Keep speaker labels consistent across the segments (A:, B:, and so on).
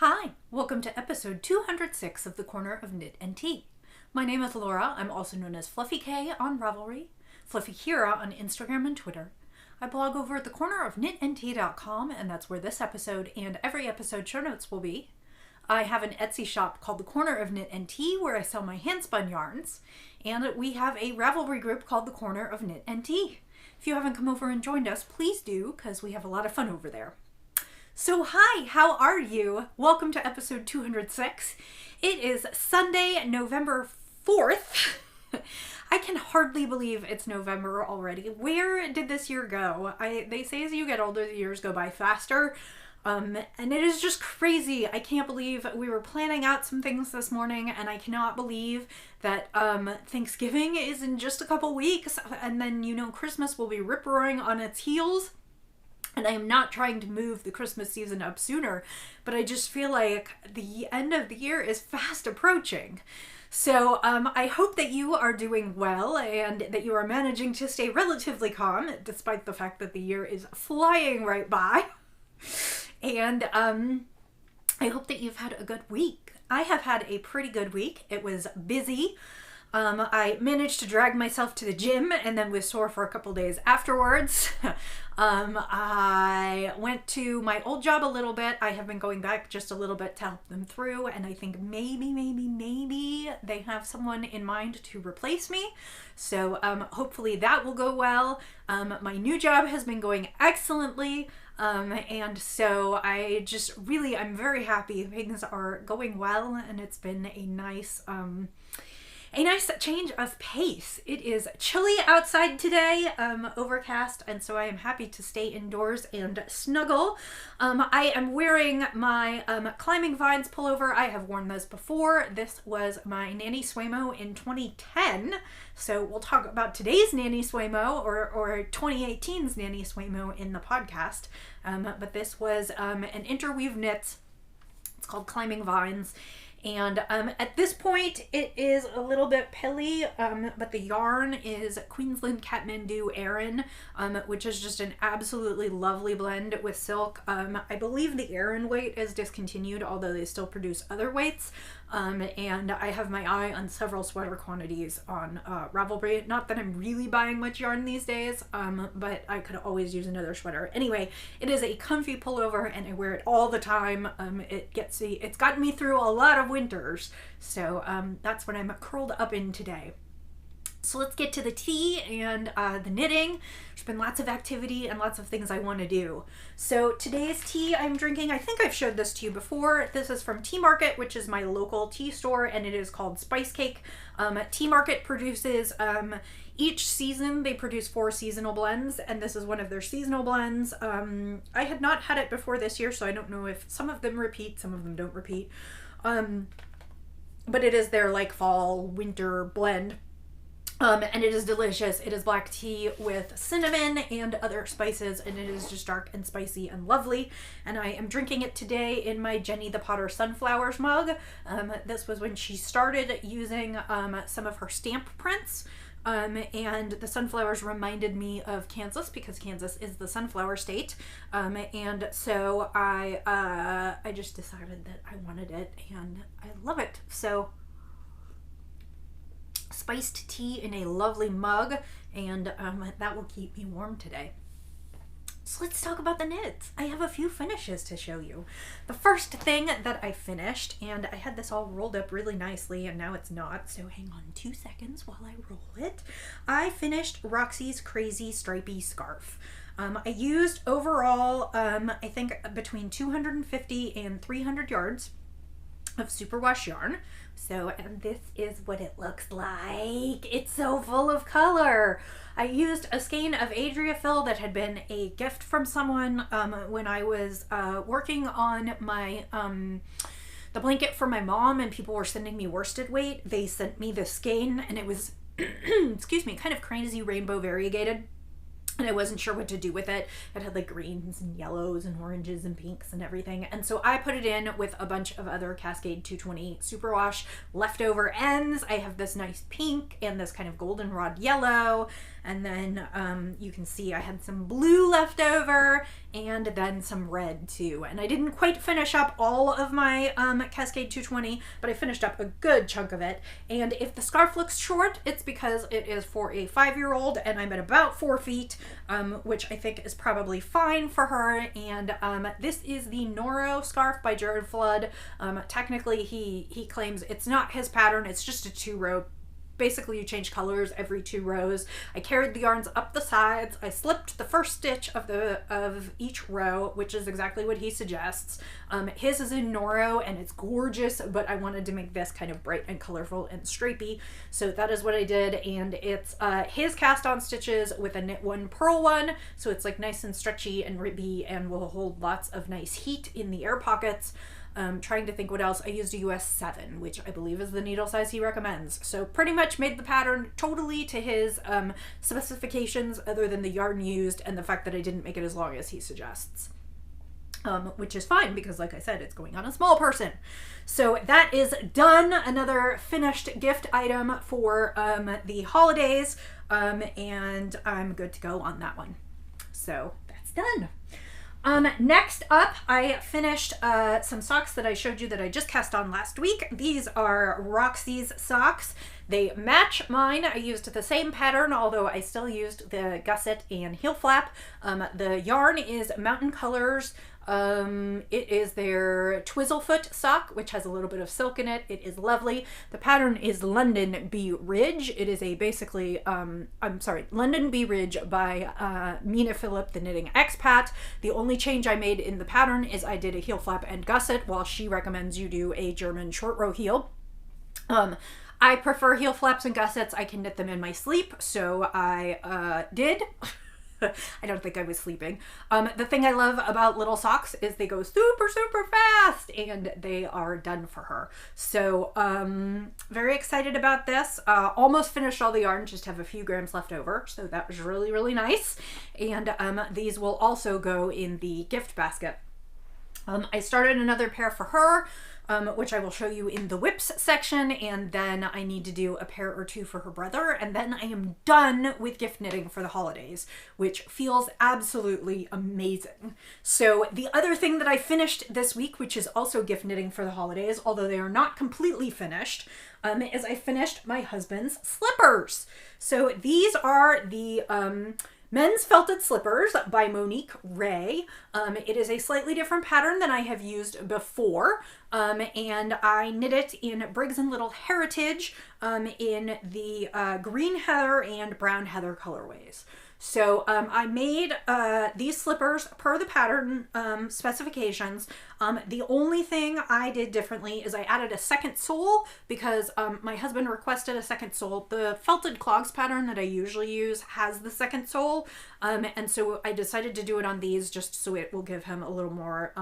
A: Hi, welcome to episode 206 of The Corner of Knit and Tea. My name is Laura. I'm also known as Fluffy K on Ravelry, Fluffy Kira on Instagram and Twitter. I blog over at thecornerofknitandtea.com, and that's where this episode and every episode show notes will be. I have an Etsy shop called The Corner of Knit and Tea where I sell my handspun yarns, and we have a Ravelry group called The Corner of Knit and Tea. If you haven't come over and joined us, please do, because we have a lot of fun over there. So hi, how are you? Welcome to episode 206. It is Sunday, November 4th. I can hardly believe it's November already. Where did this year go? They say as you get older, the years go by faster. And it is just crazy. I can't believe we were planning out some things this morning, and I cannot believe that Thanksgiving is in just a couple weeks, and then, Christmas will be rip-roaring on its heels. And I am not trying to move the Christmas season up sooner, but I just feel like the end of the year is fast approaching. So I hope that you are doing well and that you are managing to stay relatively calm, despite the fact that the year is flying right by. And I hope that you've had a good week. I have had a pretty good week. It was busy. I managed to drag myself to the gym and then was sore for a couple days afterwards. I went to my old job a little bit. I have been going back just a little bit to help them through, and I think maybe they have someone in mind to replace me. So hopefully that will go well. My new job has been going excellently. And so I'm very happy. Things are going well, and it's been a nice change of pace. It is chilly outside today, overcast, and so I am happy to stay indoors and snuggle. I am wearing my Climbing Vines pullover. I have worn this before. This was my NaKniSweMo in 2010. So we'll talk about today's NaKniSweMo or 2018's NaKniSweMo in the podcast. But this was an interweave knit. It's called Climbing Vines. And at this point, it is a little bit pilly, but the yarn is Queensland Kathmandu Aran, which is just an absolutely lovely blend with silk. I believe the Aran weight is discontinued, although they still produce other weights. And I have my eye on several sweater quantities on Ravelry. Not that I'm really buying much yarn these days, but I could always use another sweater. Anyway, it is a comfy pullover, and I wear it all the time. It's gotten me through a lot of winters, so that's what I'm curled up in today. So let's get to the tea and the knitting. There's been lots of activity and lots of things I want to do. So today's tea I'm drinking, I think I've showed this to you before. This is from Tea Market, which is my local tea store, and it is called Spice Cake. Tea Market produces, each season they produce 4 seasonal blends, and this is one of their seasonal blends. I had not had it before this year, so I don't know if some of them repeat, some of them don't repeat. But it is their fall winter blend. And it is delicious. It is black tea with cinnamon and other spices, and it is just dark and spicy and lovely. And I am drinking it today in my Jenny the Potter Sunflowers mug. This was when she started using some of her stamp prints. And the sunflowers reminded me of Kansas because Kansas is the sunflower state. And so I just decided that I wanted it, and I love it. So spiced tea in a lovely mug, and that will keep me warm today. So let's talk about the knits. I have a few finishes to show you. The first thing that I finished, and I had this all rolled up really nicely, and now it's not, so hang on 2 seconds while I roll it. I finished Roxy's Crazy Stripey Scarf. I used overall, I think between 250 and 300 yards of superwash yarn. So, and this is what it looks like. It's so full of color. I used a skein of Adria Fill that had been a gift from someone when I was working on my the blanket for my mom, and people were sending me worsted weight. They sent me this skein, and it was excuse me, kind of crazy rainbow variegated. And I wasn't sure what to do with it. It had greens and yellows and oranges and pinks and everything. And so I put it in with a bunch of other Cascade 220 Superwash leftover ends. I have this nice pink and this kind of goldenrod yellow. And then you can see I had some blue left over and then some red too. And I didn't quite finish up all of my Cascade 220, but I finished up a good chunk of it. And if the scarf looks short, it's because it is for a 5-year-old, and I'm at about 4 feet, which I think is probably fine for her. And this is the Noro scarf by Jared Flood. Technically, he claims it's not his pattern, it's just a 2-row. Basically, you change colors every 2 rows. I carried the yarns up the sides. I slipped the first stitch of each row, which is exactly what he suggests. His is in Noro, and it's gorgeous, but I wanted to make this kind of bright and colorful and stripey, so that is what I did. And it's his cast-on stitches with a knit 1, purl 1, so it's like nice and stretchy and ribby and will hold lots of nice heat in the air pockets. Trying to think what else. I used a US 7, which I believe is the needle size he recommends. So pretty much made the pattern totally to his specifications, other than the yarn used and the fact that I didn't make it as long as he suggests. Which is fine because, like I said, it's going on a small person. So that is done. Another finished gift item for the holidays, and I'm good to go on that one. So that's done. Next up, I finished some socks that I showed you that I just cast on last week. These are Roxy's socks. They match mine. I used the same pattern, although I still used the gusset and heel flap. The yarn is Mountain Colors. It is their Twizzlefoot sock, which has a little bit of silk in it. It is lovely. The pattern is London Bee Ridge. It is London Bee Ridge by Mina Phillip, the knitting expat. The only change I made in the pattern is I did a heel flap and gusset, while she recommends you do a German short row heel. I prefer heel flaps and gussets. I can knit them in my sleep, so I did. I don't think I was sleeping. The thing I love about little socks is they go super, super fast, and they are done for her. So, very excited about this. Almost finished all the yarn, just have a few grams left over. So that was really, really nice. And these will also go in the gift basket. I started another pair for her, which I will show you in the whips section, and then I need to do a pair or 2 for her brother, and then I am done with gift knitting for the holidays, which feels absolutely amazing. So the other thing that I finished this week, which is also gift knitting for the holidays, although they are not completely finished, is I finished my husband's slippers. So these are the Men's Felted Slippers by Monique Ray. It is a slightly different pattern than I have used before, and I knit it in Briggs & Little Heritage in the green heather and brown heather colorways. So I made these slippers per the pattern specifications. The only thing I did differently is I added a second sole because my husband requested a second sole. The felted clogs pattern that I usually use has the second sole, and so I decided to do it on these just so it will give him a little more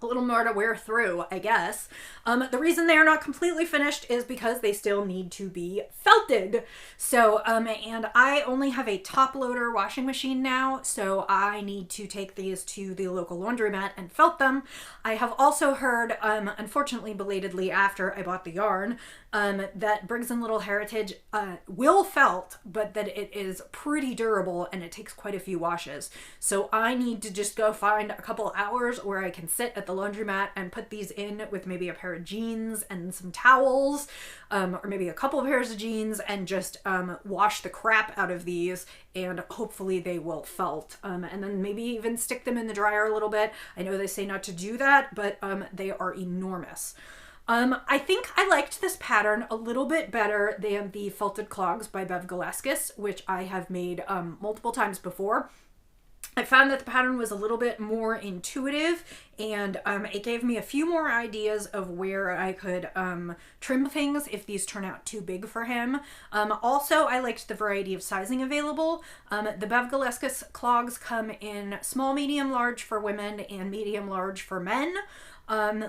A: to wear through, I guess. The reason they are not completely finished is because they still need to be felted. So, and I only have a top loader washing machine now, so I need to take these to the local laundromat and felt them. I have also heard, unfortunately belatedly after I bought the yarn, that Briggs & Little Heritage will felt, but that it is pretty durable and it takes quite a few washes. So I need to just go find a couple hours where I can sit at the laundromat and put these in with maybe a pair of jeans and some towels, or maybe a couple of pairs of jeans, and just wash the crap out of these, and hopefully they will felt. And then maybe even stick them in the dryer a little bit. I know they say not to do that, but they are enormous. I think I liked this pattern a little bit better than the Felted Clogs by Bev Gillespie, which I have made multiple times before. I found that the pattern was a little bit more intuitive, and it gave me a few more ideas of where I could trim things if these turn out too big for him. Also, I liked the variety of sizing available. The Bev Gillespie clogs come in small, medium, large for women and medium, large for men.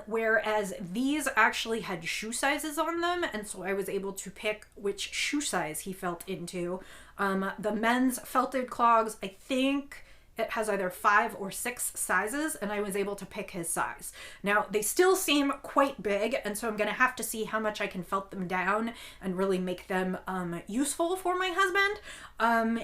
A: Whereas these actually had shoe sizes on them, and so I was able to pick which shoe size he felt into. The men's felted clogs, I think, it has either 5 or 6 sizes, and I was able to pick his size. Now, they still seem quite big, and so I'm going to have to see how much I can felt them down and really make them useful for my husband.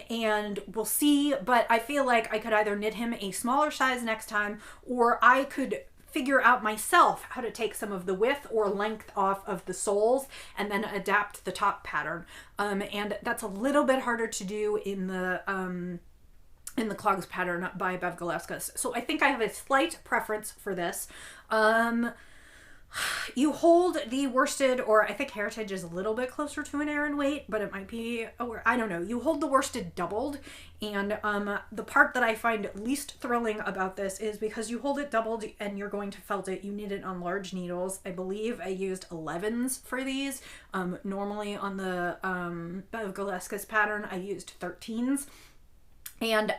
A: And we'll see, but I feel like I could either knit him a smaller size next time, or I could figure out myself how to take some of the width or length off of the soles and then adapt the top pattern. And that's a little bit harder to do in the clogs pattern by Bev Galeskas. So I think I have a slight preference for this. You hold the worsted, or I think Heritage is a little bit closer to an Aran weight, but it might be, or I don't know. You hold the worsted doubled, and the part that I find least thrilling about this is because you hold it doubled and you're going to felt it, you knit it on large needles. I believe I used 11s for these. Normally on the Bev Galeskas pattern, I used 13s. And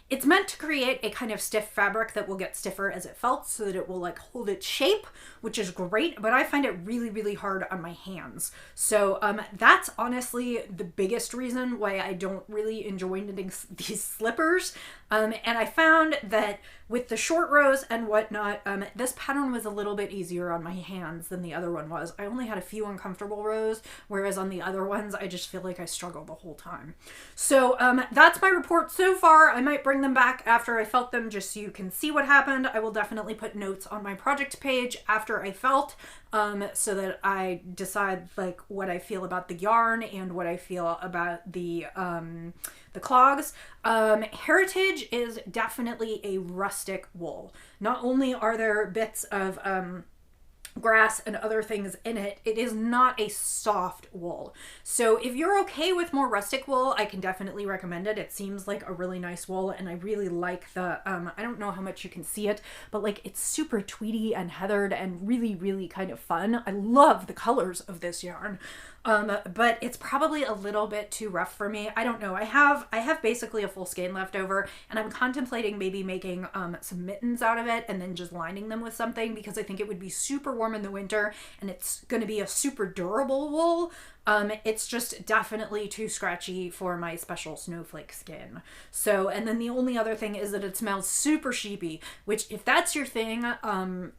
A: it's meant to create a kind of stiff fabric that will get stiffer as it felts so that it will like hold its shape, which is great, but I find it really, really hard on my hands. So that's honestly the biggest reason why I don't really enjoy knitting these slippers. And I found that with the short rows and whatnot, this pattern was a little bit easier on my hands than the other one was. I only had a few uncomfortable rows, whereas on the other ones, I just feel like I struggled the whole time. So that's my report so far. I might bring them back after I felt them just so you can see what happened. I will definitely put notes on my project page after I felt, so that I decide like what I feel about the yarn and what I feel about the clogs. Heritage is definitely a rustic wool. Not only are there bits of grass and other things in it, it is not a soft wool. So if you're okay with more rustic wool, I can definitely recommend it. It seems like a really nice wool, and I really like the, I don't know how much you can see it, but like it's super tweedy and heathered and really, really kind of fun. I love the colors of this yarn. But it's probably a little bit too rough for me. I don't know. I have basically a full skein left over, and I'm contemplating maybe making some mittens out of it and then just lining them with something, because I think it would be super warm in the winter and it's going to be a super durable wool. It's just definitely too scratchy for my special snowflake skin. So, and then the only other thing is that it smells super sheepy, which if that's your thing,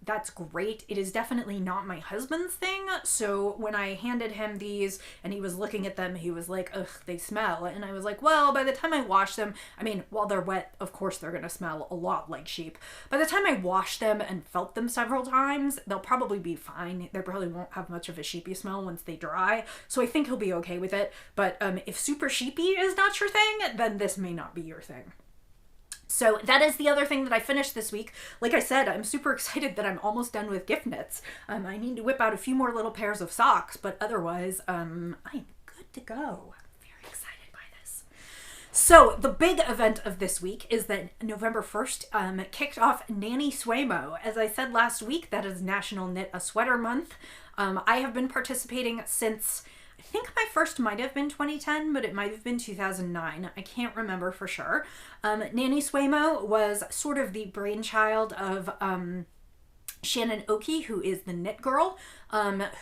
A: that's great. It is definitely not my husband's thing. So when I handed him these and he was looking at them, he was like, ugh, they smell. And I was like, well, by the time I wash them, I mean, while they're wet, of course they're going to smell a lot like sheep. By the time I wash them and felt them several times, they'll probably be fine. They probably won't have much of a sheepy smell once they dry. So I think he'll be okay with it. But if super sheepy is not your thing, then this may not be your thing. So that is the other thing that I finished this week. Like I said, I'm super excited that I'm almost done with gift knits. I need to whip out a few more little pairs of socks, but otherwise, I'm good to go. Very excited by this. So the big event of this week is that November 1st kicked off NaKniSweMo. As I said last week, that is National Knit a Sweater Month. I have been participating since, I think my first might have been 2010, but it might have been 2009. I can't remember for sure. NaKniSweMo was sort of the brainchild of Shannon Oakey, who is the Knit Girl,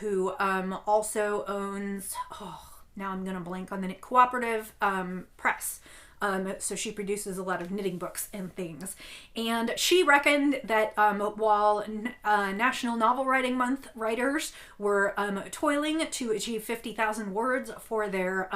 A: who also owns, now I'm going to blank on the Knit Cooperative Press. So she produces a lot of knitting books and things. And she reckoned that while National Novel Writing Month writers were toiling to achieve 50,000 words for their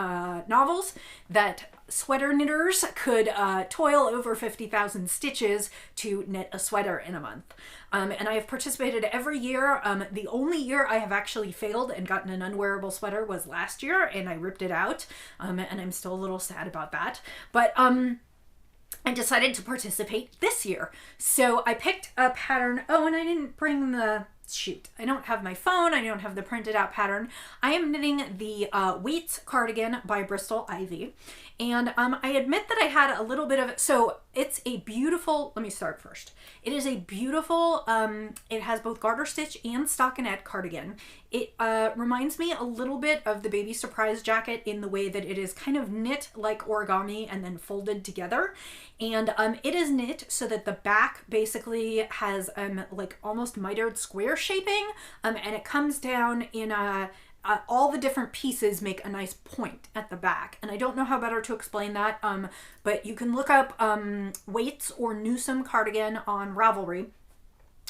A: novels, that sweater knitters could toil over 50,000 stitches to knit a sweater in a month. And I have participated every year. The only year I have actually failed and gotten an unwearable sweater was last year, and I ripped it out, and I'm still a little sad about that. But I decided to participate this year. So I picked a pattern. Oh, and I didn't bring the... Shoot, I don't have my phone. I don't have the printed out pattern. I am knitting the Wheats cardigan by Bristol Ivy. And I admit that I had a little bit of it. So it's a beautiful, let me start first. It is a beautiful, it has both garter stitch and stockinette cardigan. It reminds me a little bit of the Baby Surprise jacket in the way that it is kind of knit like origami and then folded together. And it is knit so that the back basically has like almost mitered square shaping, and it comes down in a all the different pieces make a nice point at the back. And I don't know how better to explain that, but you can look up Waits or NaKniSweMo cardigan on Ravelry.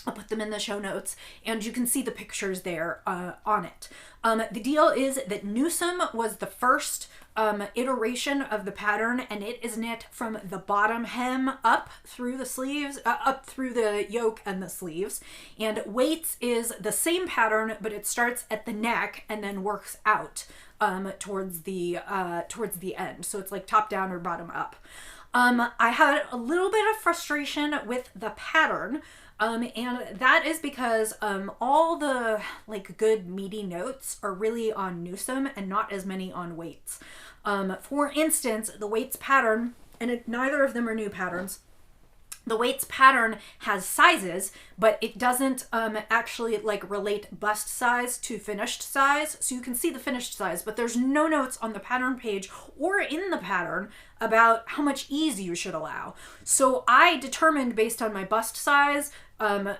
A: I'll put them in the show notes, and you can see the pictures there on it. The deal is that NaKniSweMo was the first iteration of the pattern, and it is knit from the bottom hem up through the sleeves, up through the yoke and the sleeves. And Waits is the same pattern, but it starts at the neck and then works out towards the end. So it's like top down or bottom up. I had a little bit of frustration with the pattern. And that is because all the like good meaty notes are really on NaKniSweMo and not as many on Waits. For instance, the Waits pattern, and neither of them are new patterns. The Waits pattern has sizes, but it doesn't actually like relate bust size to finished size. So you can see the finished size, but there's no notes on the pattern page or in the pattern about how much ease you should allow. So I determined based on my bust size,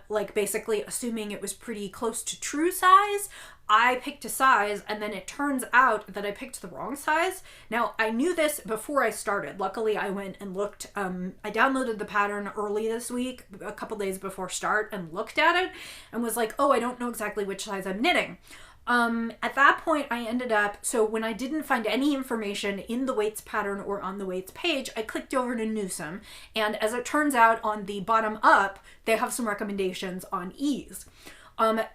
A: like basically assuming it was pretty close to true size, I picked a size, and then it turns out that I picked the wrong size. Now, I knew this before I started. Luckily, I went and looked. I downloaded the pattern early this week, a couple days before start, and looked at it and was like, oh, I don't know exactly which size I'm knitting. At that point, I ended up, so when I didn't find any information in the Waits pattern or on the Waits page, I clicked over to NaKniSweMo, and as it turns out, on the bottom up, they have some recommendations on ease.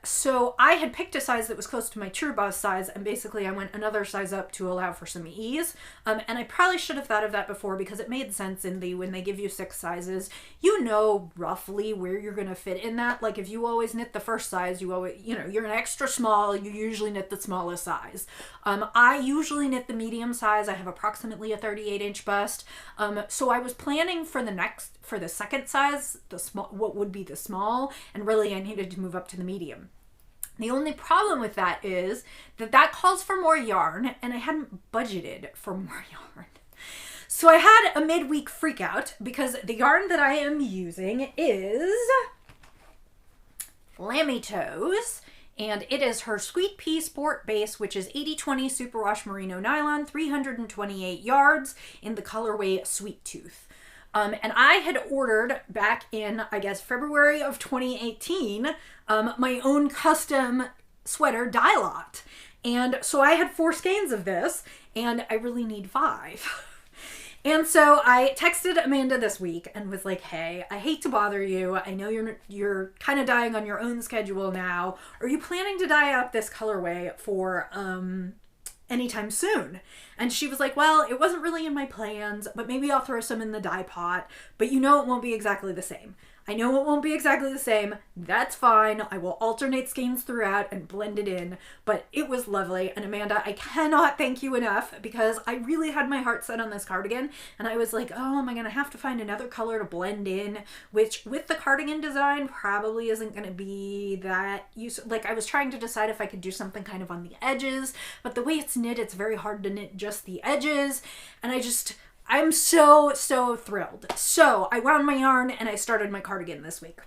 A: So I had picked a size that was close to my true bust size, and basically I went another size up to allow for some ease. And I probably should have thought of that before, because it made sense when they give you 6 sizes, you know roughly where you're going to fit in that. Like if you always knit the first size, you're an extra small, you usually knit the smallest size. I usually knit the medium size. I have approximately a 38-inch bust. So I was planning for the second size, the small, what would be the small, and really I needed to move up to the medium. The only problem with that is that calls for more yarn, and I hadn't budgeted for more yarn. So I had a midweek freak out because the yarn that I am using is Flammy Toes, and it is her Sweet Pea Sport Base, which is 80/20 Superwash Merino Nylon, 328 yards in the colorway Sweet Tooth. And I had ordered back in, I guess, February of 2018, my own custom sweater dye lot. And so I had 4 skeins of this, and I really need 5. And so I texted Amanda this week and was like, hey, I hate to bother you. I know you're kind of dyeing on your own schedule now. Are you planning to dye up this colorway for anytime soon? And she was like, well, it wasn't really in my plans, but maybe I'll throw some in the dye pot, but it won't be exactly the same. I know it won't be exactly the same. That's fine. I will alternate skeins throughout and blend it in, but it was lovely. And Amanda, I cannot thank you enough, because I really had my heart set on this cardigan, and I was like, oh, am I going to have to find another color to blend in, which with the cardigan design probably isn't going to be that useful. Like I was trying to decide if I could do something kind of on the edges, but the way it's knit, it's very hard to knit just the edges. And I'm so thrilled. So I wound my yarn and I started my cardigan this week.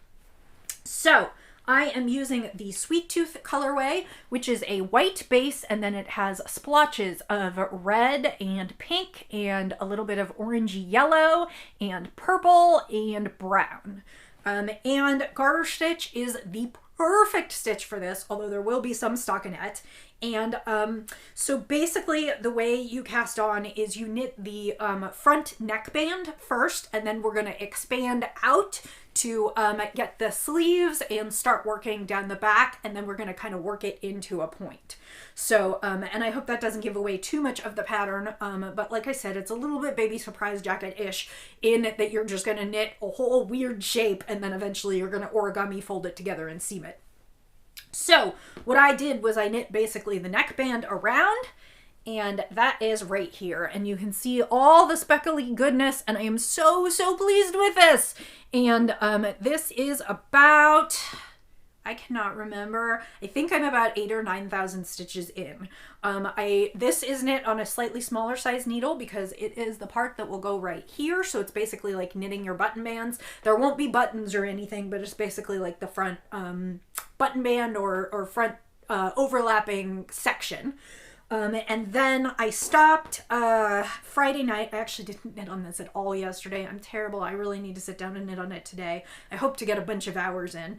A: So I am using the Sweet Tooth colorway, which is a white base, and then it has splotches of red and pink and a little bit of orangey yellow and purple and brown. And garter stitch is the perfect stitch for this, although there will be some stockinette. And so basically the way you cast on is you knit the front neckband first, and then we're going to expand out to get the sleeves and start working down the back, and then we're going to kind of work it into a point. So, and I hope that doesn't give away too much of the pattern, but like I said, it's a little bit baby surprise jacket-ish in that you're just going to knit a whole weird shape, and then eventually you're going to origami fold it together and seam it. So what I did was I knit basically the neckband around, and that is right here. And you can see all the speckly goodness, and I am so pleased with this. And this is about, I cannot remember. I think I'm about 8,000 or 9,000 stitches in. This is knit on a slightly smaller size needle because it is the part that will go right here. So it's basically like knitting your button bands. There won't be buttons or anything, but it's basically like the front button band or front overlapping section. And then I stopped Friday night. I actually didn't knit on this at all yesterday. I'm terrible. I really need to sit down and knit on it today. I hope to get a bunch of hours in.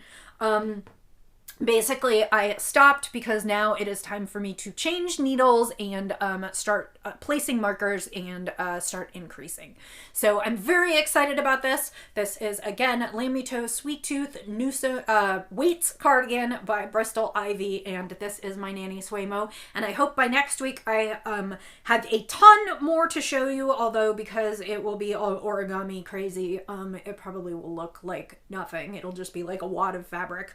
A: Basically, I stopped because now it is time for me to change needles and start placing markers and start increasing. So I'm very excited about this. This is, again, Lamito Sweet Tooth Weights Cardigan by Bristol Ivy, and this is my NaKniSweMo. And I hope by next week I have a ton more to show you, although because it will be all origami crazy, it probably will look like nothing. It'll just be like a wad of fabric.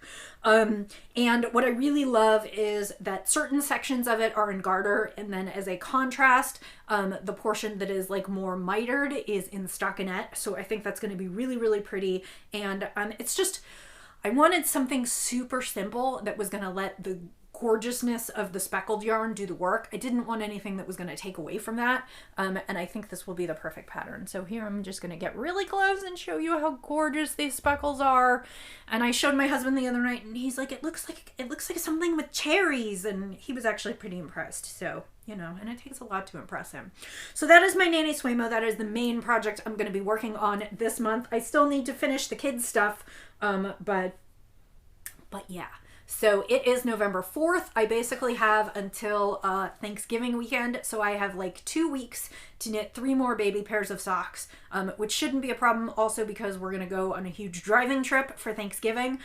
A: And what I really love is that certain sections of it are in garter, and then as a contrast, the portion that is like more mitered is in stockinette. So I think that's going to be really, really pretty. And it's just, I wanted something super simple that was going to let the gorgeousness of the speckled yarn do the work. I didn't want anything that was going to take away from that. And I think this will be the perfect pattern. So here I'm just going to get really close and show you how gorgeous these speckles are. And I showed my husband the other night and he's like, it looks like something with cherries. And he was actually pretty impressed. So, you know, and it takes a lot to impress him. So that is my NaKniSweMo. That is the main project I'm going to be working on this month. I still need to finish the kids stuff. But yeah. So it is November 4th. I basically have until Thanksgiving weekend. So I have like 2 weeks to knit 3 more baby pairs of socks, which shouldn't be a problem also because we're going to go on a huge driving trip for Thanksgiving.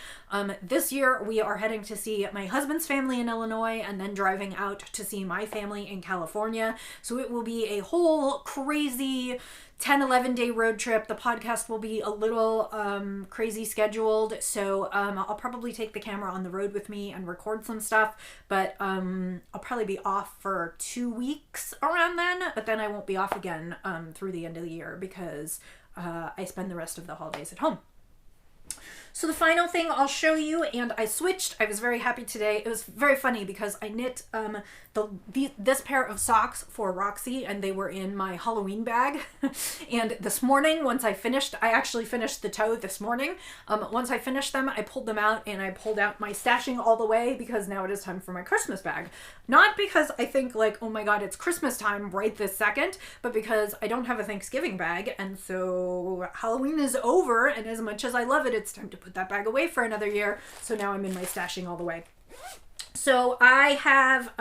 A: This year we are heading to see my husband's family in Illinois and then driving out to see my family in California. So it will be a whole crazy 10-11 day road trip. The podcast will be a little crazy scheduled, so I'll probably take the camera on the road with me and record some stuff, but I'll probably be off for 2 weeks around then, but then I won't be off again through the end of the year because I spend the rest of the holidays at home. So the final thing I'll show you, and I switched. I was very happy today. It was very funny because I knit this pair of socks for Roxy, and they were in my Halloween bag. And this morning, once I finished, I actually finished the toe this morning. Once I finished them, I pulled them out, and I pulled out my stashing all the way because now it is time for my Christmas bag. Not because I think like, oh my God, it's Christmas time right this second, but because I don't have a Thanksgiving bag, and so Halloween is over, and as much as I love it, it's time to put that bag away for another year. So now I'm in my stashing all the way. So I have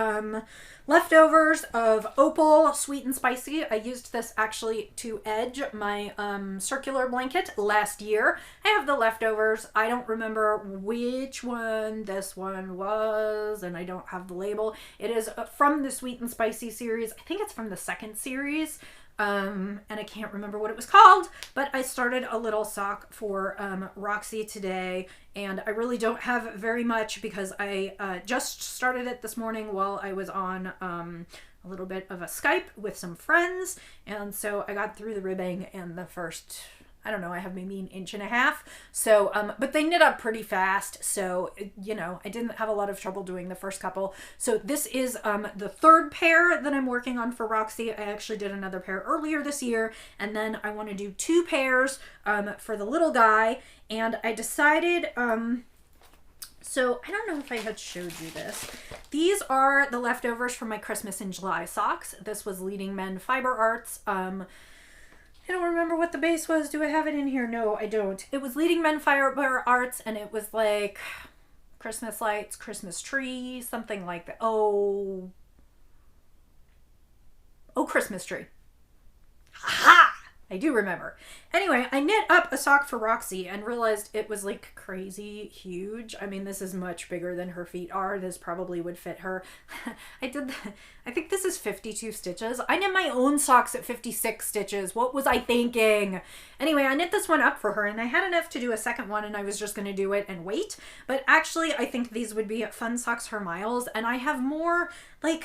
A: leftovers of Opal Sweet and Spicy. I used this actually to edge my circular blanket last year. I have the leftovers. I don't remember which one this one was, and I don't have the label. It is from the Sweet and Spicy series. I think it's from the second series. And I can't remember what it was called, but I started a little sock for Roxy today, and I really don't have very much because I just started it this morning while I was on a little bit of a Skype with some friends, and so I got through the ribbing and the first, I don't know, I have maybe 1.5 inches. So, but they knit up pretty fast. So, you know, I didn't have a lot of trouble doing the first couple. So this is the third pair that I'm working on for Roxy. I actually did another pair earlier this year. And then I want to do 2 pairs for the little guy. And I decided, so I don't know if I had showed you this. These are the leftovers from my Christmas in July socks. This was Leading Men Fiber Arts. I don't remember what the base was. Do I have it in here? No, I don't. It was Leading Men Fiber Arts, and it was like Christmas lights, Christmas tree, something like that. Oh, Christmas tree. Ha! I do remember. Anyway, I knit up a sock for Roxy and realized it was like crazy huge. I mean, this is much bigger than her feet are. This probably would fit her. I think this is 52 stitches. I knit my own socks at 56 stitches. What was I thinking? Anyway, I knit this one up for her, and I had enough to do a second one, and I was just going to do it and wait. But actually, I think these would be fun socks for Miles, and I have more, like,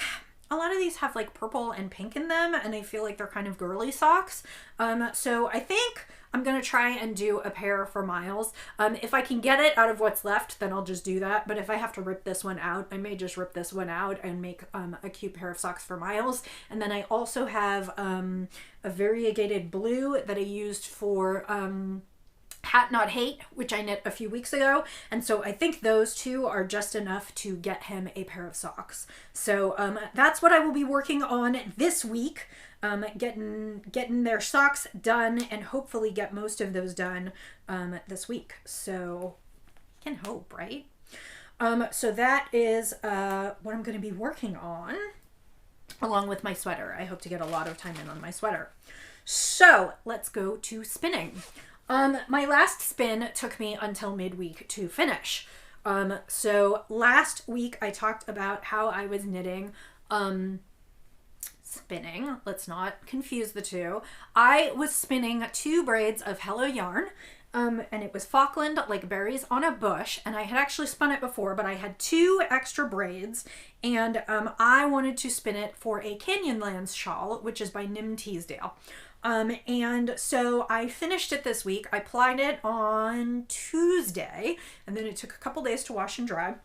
A: a lot of these have like purple and pink in them, and I feel like they're kind of girly socks. So I think I'm going to try and do a pair for Miles. If I can get it out of what's left, then I'll just do that. But if I have to rip this one out, I may just rip this one out and make a cute pair of socks for Miles. And then I also have a variegated blue that I used for Hat Not Hate, which I knit a few weeks ago. And so I think those two are just enough to get him a pair of socks. So that's what I will be working on this week. Getting their socks done, and hopefully get most of those done this week. So can hope, right? So that is what I'm going to be working on, along with my sweater. I hope to get a lot of time in on my sweater. So let's go to spinning. My last spin took me until midweek to finish. So last week I talked about how I was knitting, spinning. Let's not confuse the two. I was spinning 2 braids of Hello Yarn, and it was Falkland like berries on a bush, and I had actually spun it before, but I had 2 extra braids, and I wanted to spin it for a Canyonlands shawl, which is by Nim Teasdale. And so I finished it this week. I plied it on Tuesday, and then it took a couple days to wash and dry.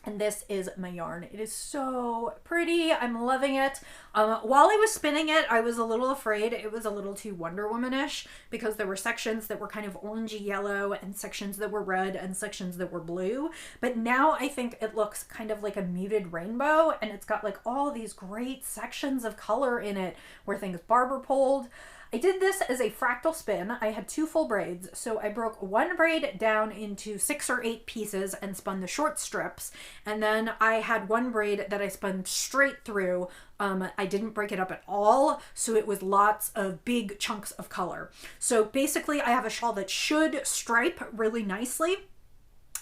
A: And this is my yarn. It is so pretty. I'm loving it. While I was spinning it, I was a little afraid it was a little too Wonder Woman-ish, because there were sections that were kind of orangey yellow and sections that were red and sections that were blue. But now I think it looks kind of like a muted rainbow, and it's got like all these great sections of color in it where things barber poled. I did this as a fractal spin. I had 2 full braids, so I broke 1 braid down into 6 or 8 pieces and spun the short strips, and then I had 1 braid that I spun straight through. I didn't break it up at all, so it was lots of big chunks of color. So basically I have a shawl that should stripe really nicely,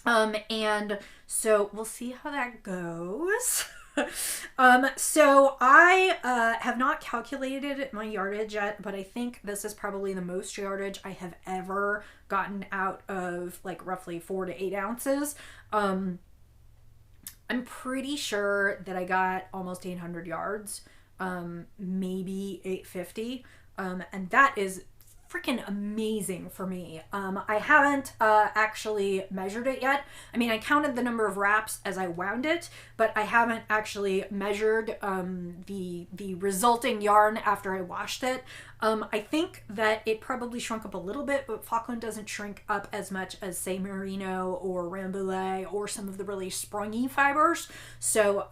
A: and so we'll see how that goes. So I have not calculated my yardage yet, but I think this is probably the most yardage I have ever gotten out of like roughly 4 to 8 ounces. I'm pretty sure that I got almost 800 yards, maybe 850, and that is freaking amazing for me. I haven't actually measured it yet. I mean, I counted the number of wraps as I wound it, but I haven't actually measured the resulting yarn after I washed it. I think that it probably shrunk up a little bit, but Falkland doesn't shrink up as much as, say, Merino or Rambouillet or some of the really sprungy fibers. So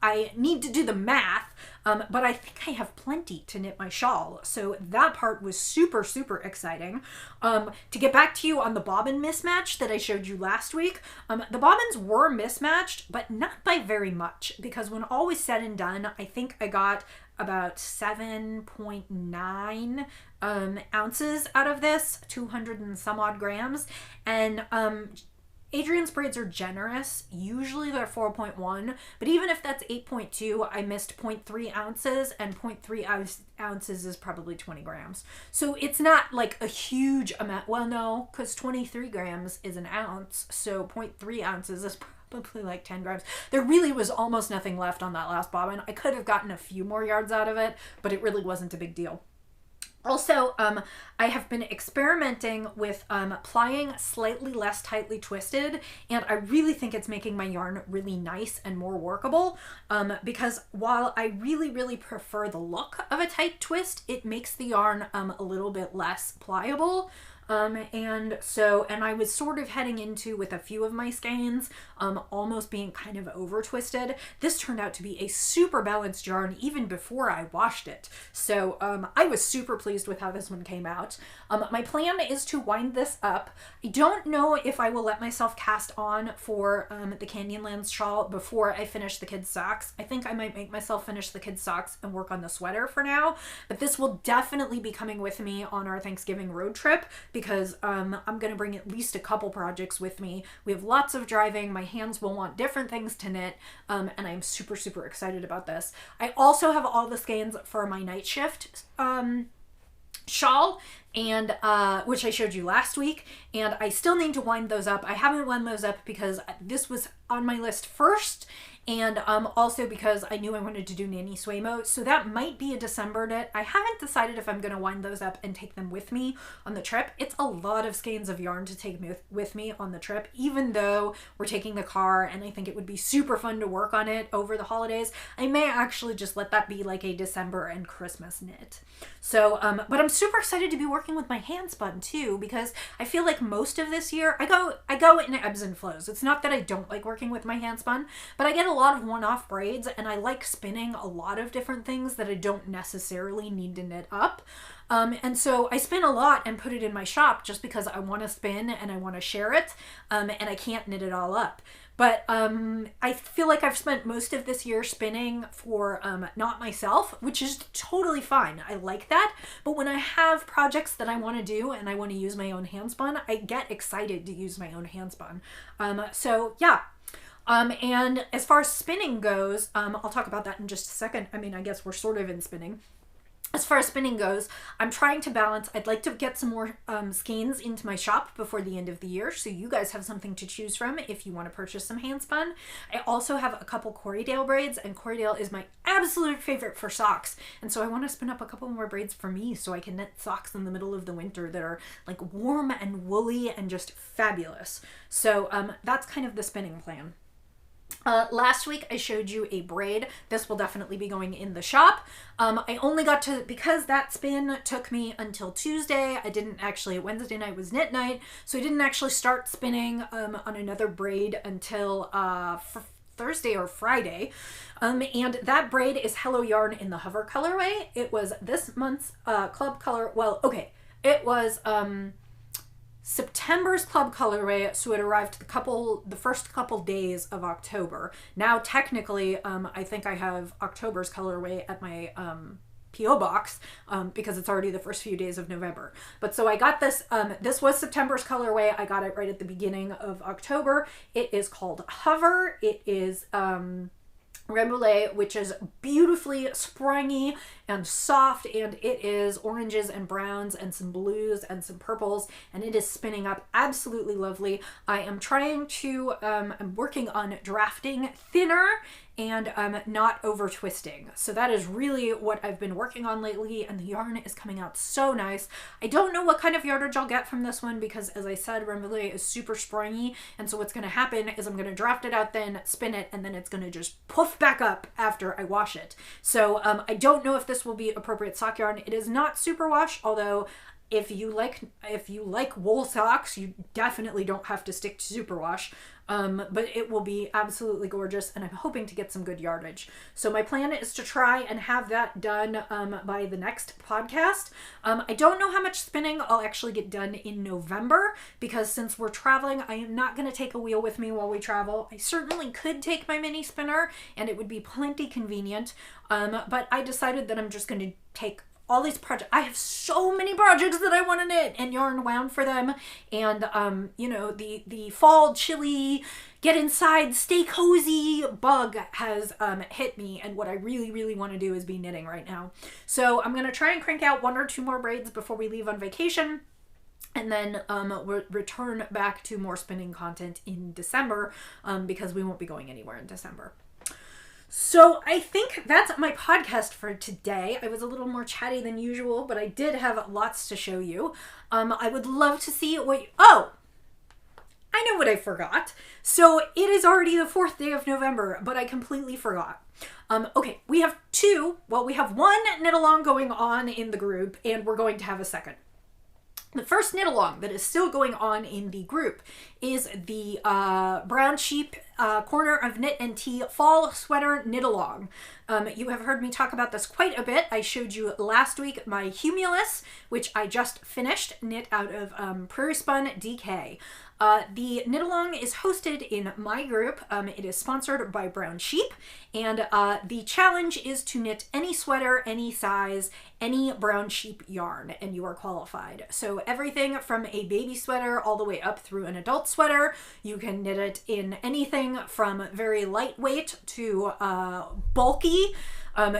A: I need to do the math, but I think I have plenty to knit my shawl. So that part was super, super exciting. To get back to you on the bobbin mismatch that I showed you last week, the bobbins were mismatched, but not by very much, because when all was said and done, I think I got about 7.9 ounces out of this, 200 and some odd grams. And Adrian's braids are generous. Usually they're 4.1, but even if that's 8.2, I missed 0.3 ounces, and 0.3 ounces is probably 20 grams. So it's not like a huge amount. Well, no, because 23 grams is an ounce, so 0.3 ounces is probably like 10 grams. There really was almost nothing left on that last bobbin. I could have gotten a few more yards out of it, but it really wasn't a big deal. Also, I have been experimenting with plying slightly less tightly twisted, and I really think it's making my yarn really nice and more workable, because while I really, really prefer the look of a tight twist, it makes the yarn a little bit less pliable. And I was sort of heading into, with a few of my skeins, almost being kind of over twisted. This turned out to be a super balanced yarn even before I washed it. So, I was super pleased with how this one came out. My plan is to wind this up. I don't know if I will let myself cast on for, the Canyonlands shawl before I finish the kids' socks. I think I might make myself finish the kids' socks and work on the sweater for now, but this will definitely be coming with me on our Thanksgiving road trip, because I'm going to bring at least a couple projects with me. We have lots of driving. My hands will want different things to knit, and I'm super, super excited about this. I also have all the skeins for my night shift shawl, and which I showed you last week, and I still need to wind those up. I haven't wound those up because this was on my list first, and also because I knew I wanted to do NaKniSweMo, so that might be a December knit. I haven't decided if I'm going to wind those up and take them with me on the trip. It's a lot of skeins of yarn to take with me on the trip, even though we're taking the car, and I think it would be super fun to work on it over the holidays. I may actually just let that be like a December and Christmas knit. So, but I'm super excited to be working working with my hand spun too, because I feel like most of this year, I go in ebbs and flows. It's not that I don't like working with my hand spun, but I get a lot of one-off braids, and I like spinning a lot of different things that I don't necessarily need to knit up. And so I spin a lot and put it in my shop just because I want to spin and I want to share it, and I can't knit it all up. But I feel like I've spent most of this year spinning for not myself, which is totally fine. I like that. But when I have projects that I want to do and I want to use my own hand spun, I get excited to use my own hand spun. So yeah. And as far as spinning goes, I'll talk about that in just a second. I mean, I guess we're sort of in spinning. As far as spinning goes, I'm trying to balance. I'd like to get some more skeins into my shop before the end of the year, so you guys have something to choose from if you want to purchase some hand spun. I also have a couple Corriedale braids, and Corriedale is my absolute favorite for socks, and so I want to spin up a couple more braids for me so I can knit socks in the middle of the winter that are like warm and woolly and just fabulous. So that's kind of the spinning plan. Last week I showed you a braid. This will definitely be going in the shop. I only got to, because that spin took me until Tuesday, I didn't actually, Wednesday night was knit night, so I didn't actually start spinning on another braid until Thursday or Friday. And that braid is Hello Yarn in the Hover colorway. It was this month's club color. Well, okay, it was September's club colorway, so it arrived the first couple days of October. Now technically, I think I have October's colorway at my P.O. box because it's already the first few days of November. But so I got this, this was September's colorway. I got it right at the beginning of October. It is called Hover. It is Remoulet, which is beautifully springy and soft, and it is oranges and browns and some blues and some purples, and it is spinning up absolutely lovely. I am trying to, I'm working on drafting thinner and not over twisting. So that is really what I've been working on lately, and the yarn is coming out so nice. I don't know what kind of yardage I'll get from this one because, as I said, Remoulet is super springy, and so what's going to happen is I'm going to draft it out thin, spin it, and then it's going to just poof back up after I wash it. So I don't know if this will be appropriate sock yarn. It is not super wash, although if you like wool socks, you definitely don't have to stick to superwash. But it will be absolutely gorgeous, and I'm hoping to get some good yardage. So my plan is to try and have that done by the next podcast. I don't know how much spinning I'll actually get done in November, because since we're traveling, I am not going to take a wheel with me while we travel. I certainly could take my mini spinner, and it would be plenty convenient, but I decided that I'm just going to take all these projects. I have so many projects that I want to knit and yarn wound for them. And, you know, the fall chilly, get inside, stay cozy bug has hit me. And what I really, really want to do is be knitting right now. So I'm going to try and crank out 1 or 2 more braids before we leave on vacation. And then we'll return back to more spinning content in December because we won't be going anywhere in December. So I think that's my podcast for today. I was a little more chatty than usual, but I did have lots to show you. I would love to see what oh, I know what I forgot. So it is already the 4th day of November, but I completely forgot. Okay, we have 1 knit along going on in the group, and we're going to have a second. The first knit along that is still going on in the group is the Brown Sheep Corner of Knit and Tea Fall Sweater Knit Along. You have heard me talk about this quite a bit. I showed you last week my Humulus, which I just finished, knit out of Prairie Spun DK. The knit along is hosted in my group. It is sponsored by Brown Sheep, and the challenge is to knit any sweater, any size, any Brown Sheep yarn, and you are qualified. So everything from a baby sweater all the way up through an adult sweater. You can knit it in anything from very lightweight to bulky.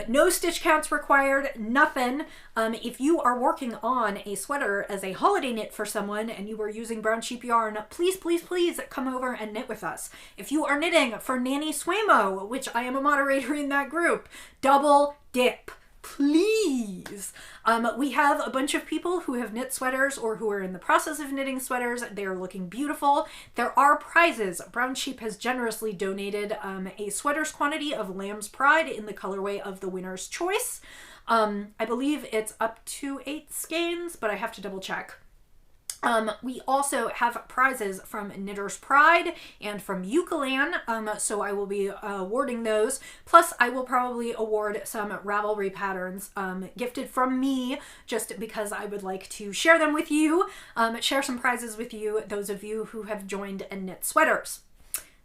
A: No stitch counts required, nothing. If you are working on a sweater as a holiday knit for someone and you are using Brown Sheep yarn, please, please, please come over and knit with us. If you are knitting for NaKniSweMo, which I am a moderator in that group, double dip. Please. We have a bunch of people who have knit sweaters or who are in the process of knitting sweaters. They are looking beautiful. There are prizes. Brown Sheep has generously donated a sweaters quantity of Lamb's Pride in the colorway of the winner's choice. I believe it's up to 8 skeins, but I have to double check. We also have prizes from Knitter's Pride and from Eucalan, so I will be awarding those. Plus, I will probably award some Ravelry patterns gifted from me, just because I would like to share them with you, share some prizes with you, those of you who have joined and knit sweaters.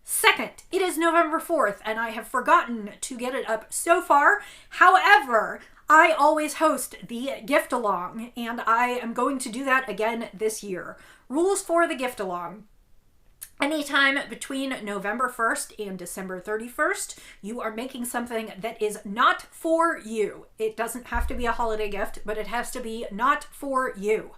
A: Second, it is November 4th, and I have forgotten to get it up so far. However, I always host the Giftalong, and I am going to do that again this year. Rules for the Giftalong. Anytime between November 1st and December 31st, you are making something that is not for you. It doesn't have to be a holiday gift, but it has to be not for you.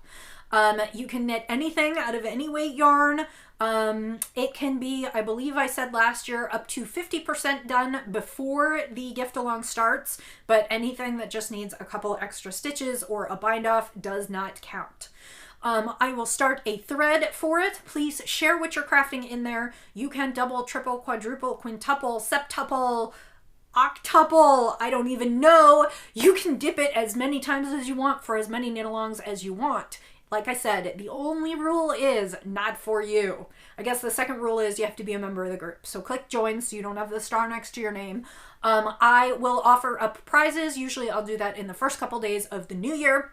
A: You can knit anything out of any weight yarn. It can be, I believe I said last year, up to 50% done before the Giftalong starts, but anything that just needs a couple extra stitches or a bind off does not count. I will start a thread for it. Please share what you're crafting in there. You can double, triple, quadruple, quintuple, septuple, octuple, I don't even know. You can dip it as many times as you want for as many knit-alongs as you want. Like I said, the only rule is not for you. I guess the second rule is you have to be a member of the group. So click join so you don't have the star next to your name. I will offer up prizes. Usually I'll do that in the first couple days of the new year.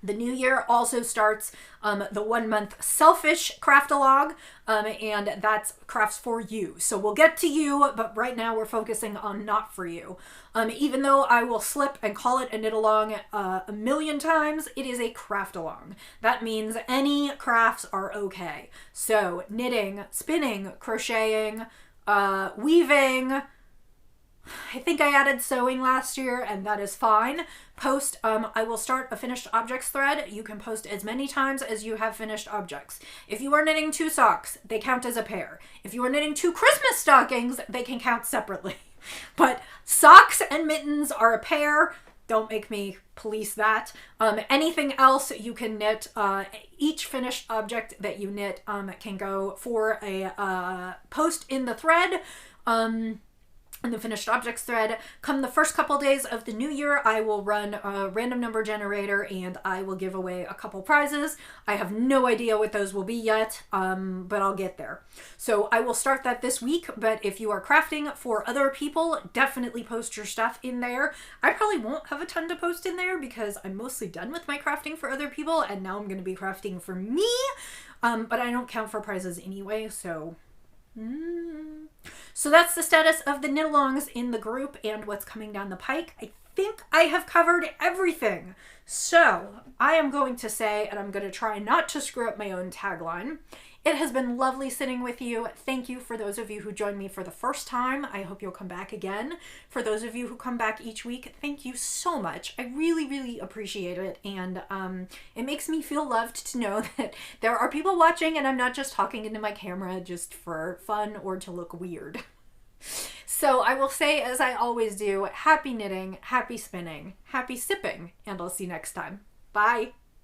A: The new year also starts the 1 month selfish craft-along, and that's crafts for you. So we'll get to you, but right now we're focusing on not for you. Even though I will slip and call it a knit-along a million times, it is a craft-along. That means any crafts are okay. So knitting, spinning, crocheting, weaving, I think I added sewing last year, and that is fine. Post, I will start a finished objects thread. You can post as many times as you have finished objects. If you are knitting 2 socks, they count as a pair. If you are knitting 2 Christmas stockings, they can count separately. But socks and mittens are a pair. Don't make me police that. Anything else you can knit, each finished object that you knit can go for a post in the thread. In the finished objects thread. Come the first couple days of the new year, I will run a random number generator and I will give away a couple prizes. I have no idea what those will be yet, but I'll get there. So I will start that this week, but if you are crafting for other people, definitely post your stuff in there. I probably won't have a ton to post in there because I'm mostly done with my crafting for other people, and now I'm going to be crafting for me, but I don't count for prizes anyway, so... So that's the status of the knit-alongs in the group and what's coming down the pike. I think I have covered everything. So I am going to say, and I'm going to try not to screw up my own tagline, it has been lovely sitting with you. Thank you for those of you who joined me for the first time. I hope you'll come back again. For those of you who come back each week, thank you so much. I really, really appreciate it. And it makes me feel loved to know that there are people watching and I'm not just talking into my camera just for fun or to look weird. So I will say, as I always do, happy knitting, happy spinning, happy sipping, and I'll see you next time. Bye.